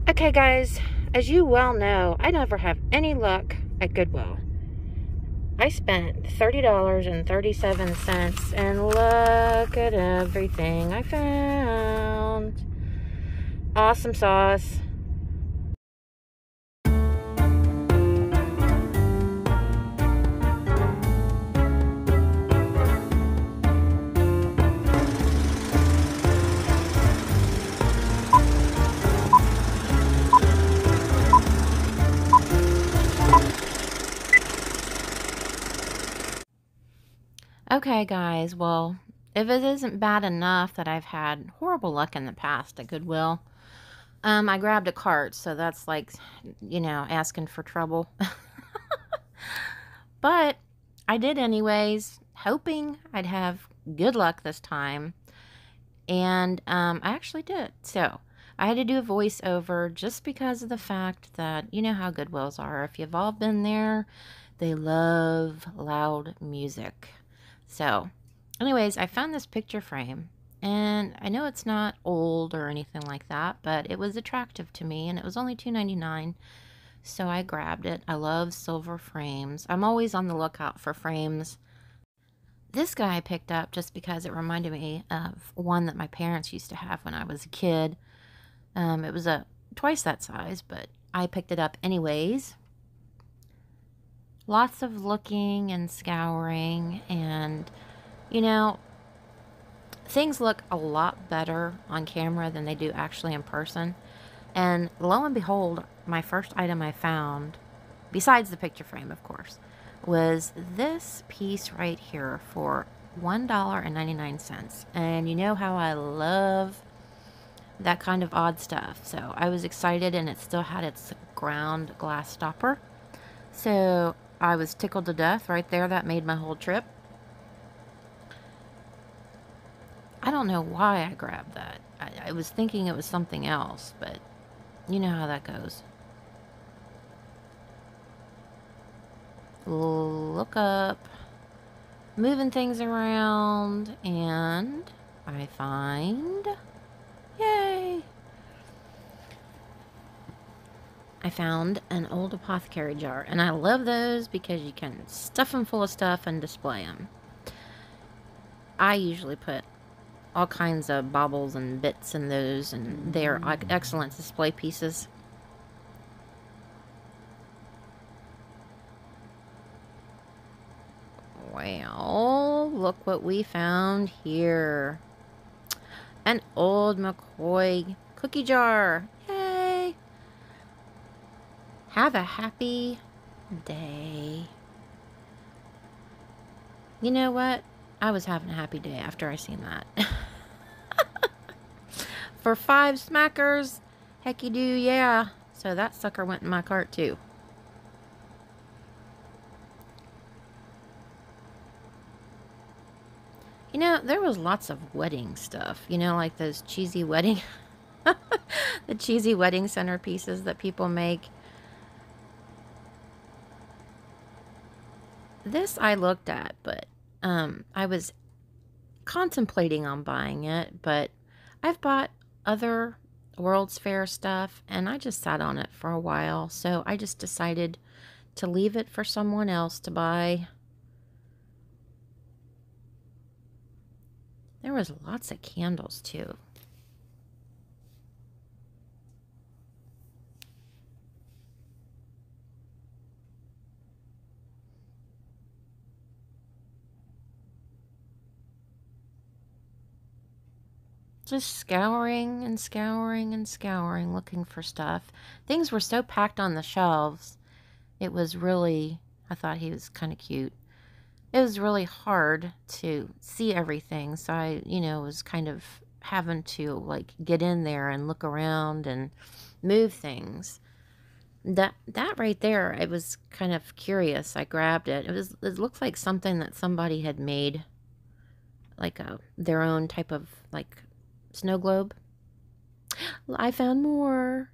Okay, guys, as you well know, I never have any luck at Goodwill. I spent $30.37, and look at everything I found. Awesome sauce. Okay, guys, well, if it isn't bad enough that I've had horrible luck in the past at Goodwill, I grabbed a cart, so that's like, asking for trouble. But I did anyways, hoping I'd have good luck this time, and I actually did. So I had to do a voiceover just because of the fact that, you know how Goodwills are. If you've all been there, they love loud music. So anyways, I found this picture frame, and I know it's not old or anything like that, but it was attractive to me, and it was only $2.99, so I grabbed it. I love silver frames. I'm always on the lookout for frames. This guy I picked up just because it reminded me of one that my parents used to have when I was a kid. It was twice that size, but I picked it up anyways. Lots of looking and scouring, and things look a lot better on camera than they do actually in person. And lo and behold, my first item I found, besides the picture frame, of course, was this piece right here for $1.99. And you know how I love that kind of odd stuff. So I was excited, and it still had its ground glass stopper. So I was tickled to death right there. That made my whole trip. I don't know why I grabbed that. I was thinking it was something else, but you know how that goes. Look up, moving things around, and I find, yay! I found an old apothecary jar, and I love those because you can stuff them full of stuff and display them. I usually put all kinds of baubles and bits in those, and they're excellent display pieces. Well, look what we found here. An old McCoy cookie jar. Yay! Have a happy day. You know what? I was having a happy day after I seen that. For 5 smackers, hecky do, yeah. So that sucker went in my cart too. You know, there was lots of wedding stuff. You know, like those cheesy wedding... the cheesy wedding centerpieces that people make. This I looked at, but I was contemplating on buying it, but I've bought other World's Fair stuff, and I just sat on it for a while, so I just decided to leave it for someone else to buy. There was lots of candles, too. Just scouring and scouring and scouring, looking for stuff. Things were so packed on the shelves. It was really, I thought he was kind of cute. It was really hard to see everything, so I, was kind of having to, like, get in there and look around and move things. That right there, it was kind of curious. I grabbed it. It looked like something that somebody had made, like their own type of, like, snow globe. I found more.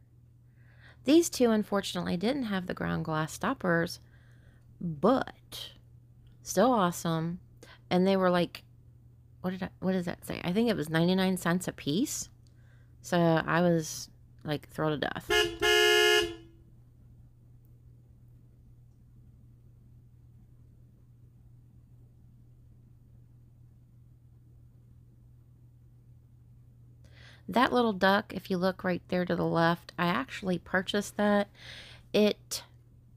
These two, unfortunately, didn't have the ground glass stoppers, but still awesome. And they were like, what does that say? I think it was 99 cents a piece. So I was like thrilled to death. That little duck, if you look right there to the left, I actually purchased that. It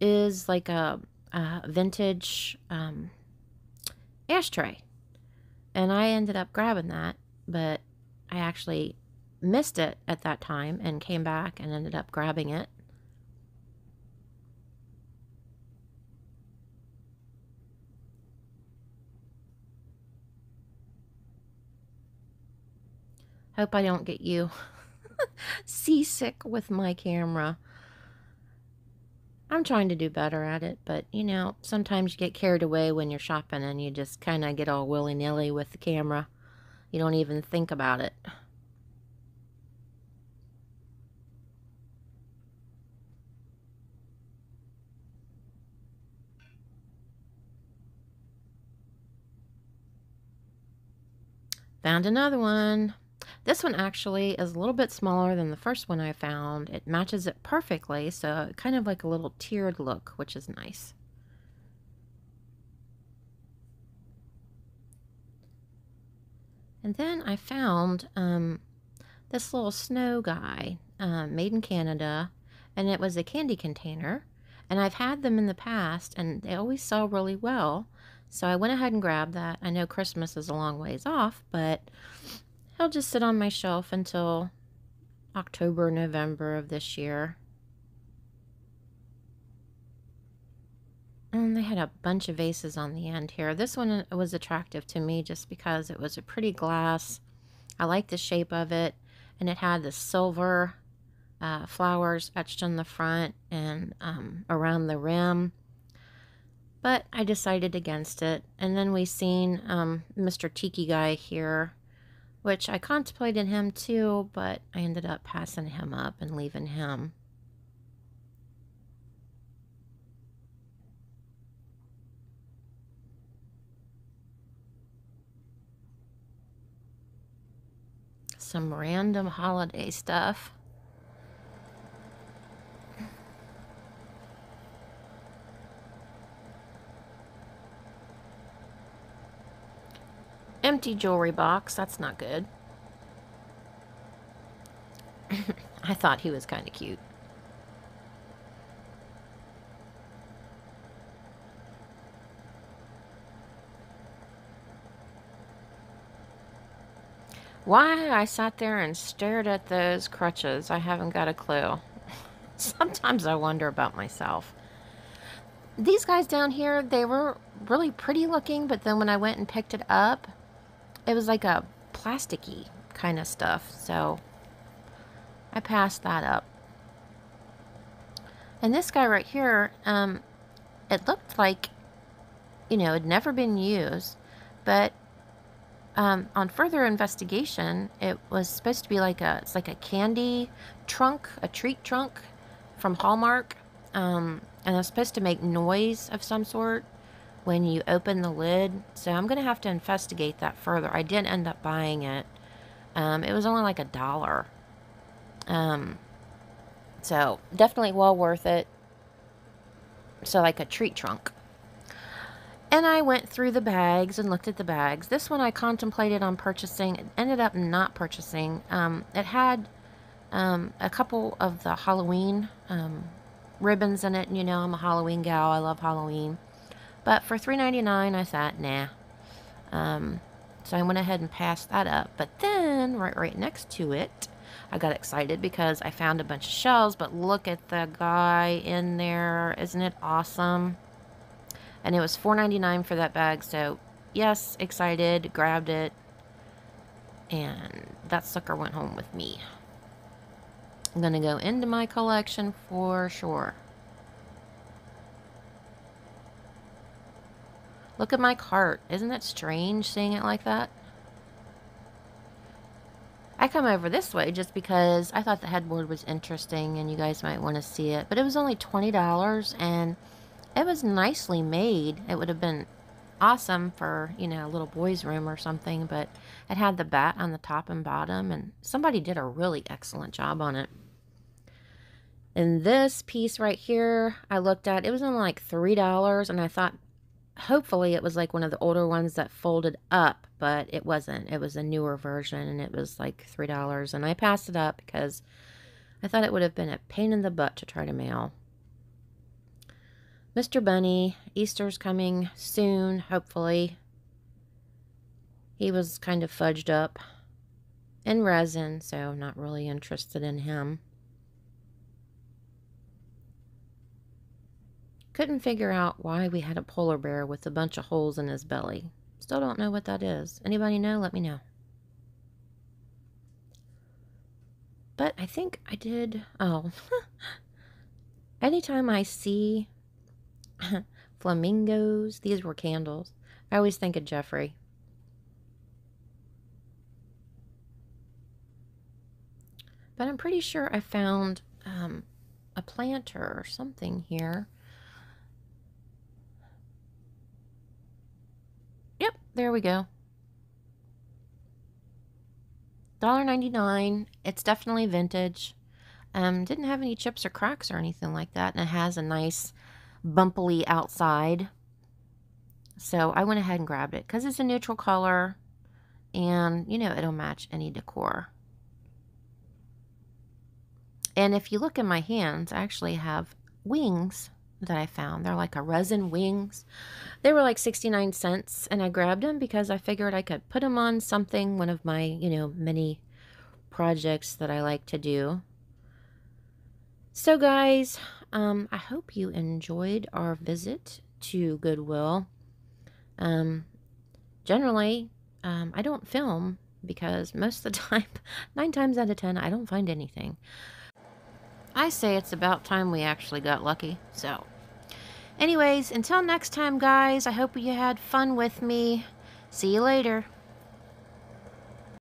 is like a vintage ashtray. And I ended up grabbing that, but I actually missed it at that time and came back and ended up grabbing it. Hope I don't get you seasick with my camera. I'm trying to do better at it, but you know, sometimes you get carried away when you're shopping and you just kind of get all willy-nilly with the camera. You don't even think about it. Found another one. This one actually is a little bit smaller than the first one I found. It matches it perfectly, so kind of like a little tiered look, which is nice. And then I found this little snow guy, made in Canada, and it was a candy container. And I've had them in the past, and they always sell really well. So I went ahead and grabbed that. I know Christmas is a long ways off, but he'll just sit on my shelf until October, November of this year. And they had a bunch of vases on the end here. This one was attractive to me just because it was a pretty glass. I like the shape of it, and it had the silver flowers etched on the front and around the rim. But I decided against it. And then we seen Mr. Tiki guy here, which I contemplated him too, but I ended up passing him up and leaving him. Some random holiday stuff. Empty jewelry box. That's not good. I thought he was kind of cute. Why I sat there and stared at those crutches, I haven't got a clue. Sometimes I wonder about myself. These guys down here, they were really pretty looking, but then when I went and picked it up, it was like a plasticky kind of stuff, so I passed that up. And this guy right here, it looked like, you know, it had never been used, but on further investigation, it was supposed to be like it's like a candy trunk, a treat trunk from Hallmark, and it was supposed to make noise of some sort when you open the lid. So I'm gonna have to investigate that further. I did end up buying it. It was only like $1. So definitely well worth it. So like a treat trunk. And I went through the bags and looked at the bags. This one I contemplated on purchasing. It ended up not purchasing. It had a couple of the Halloween ribbons in it. And you know, I'm a Halloween gal. I love Halloween. But for $3.99, I thought, nah. So I went ahead and passed that up. But then, right next to it, I got excited because I found a bunch of shells. But look at the guy in there. Isn't it awesome? And it was $4.99 for that bag. So, yes, excited, grabbed it. And that sucker went home with me. I'm going to go into my collection for sure. Look at my cart. Isn't that strange seeing it like that? I come over this way just because I thought the headboard was interesting and you guys might want to see it. But it was only $20 and it was nicely made. It would have been awesome for, you know, a little boy's room or something. But it had the bat on the top and bottom. And somebody did a really excellent job on it. And this piece right here, I looked at, it was only like $3, and I thought hopefully it was like one of the older ones that folded up, but it wasn't. It was a newer version, and it was like $3, and I passed it up because I thought it would have been a pain in the butt to try to mail. Mr. Bunny, Easter's coming soon, hopefully. He was kind of fudged up in resin, so not really interested in him. Couldn't figure out why we had a polar bear with a bunch of holes in his belly. Still don't know what that is. Anybody know? Let me know. But I think I did... Oh. Anytime I see flamingos, these were candles, I always think of Jeffrey. But I'm pretty sure I found a planter or something here. Yep, there we go. $1.99. It's definitely vintage. Didn't have any chips or cracks or anything like that. And it has a nice bumpily outside. So I went ahead and grabbed it because it's a neutral color. And, you know, it'll match any decor. And if you look in my hands, I actually have wings that I found. They're like a resin wings. They were like 69 cents, and I grabbed them because I figured I could put them on something, one of my, you know, many projects that I like to do. So guys, I hope you enjoyed our visit to Goodwill. Generally, I don't film because most of the time, 9 times out of 10, I don't find anything. I say it's about time we actually got lucky. So, anyways, until next time, guys, I hope you had fun with me. See you later.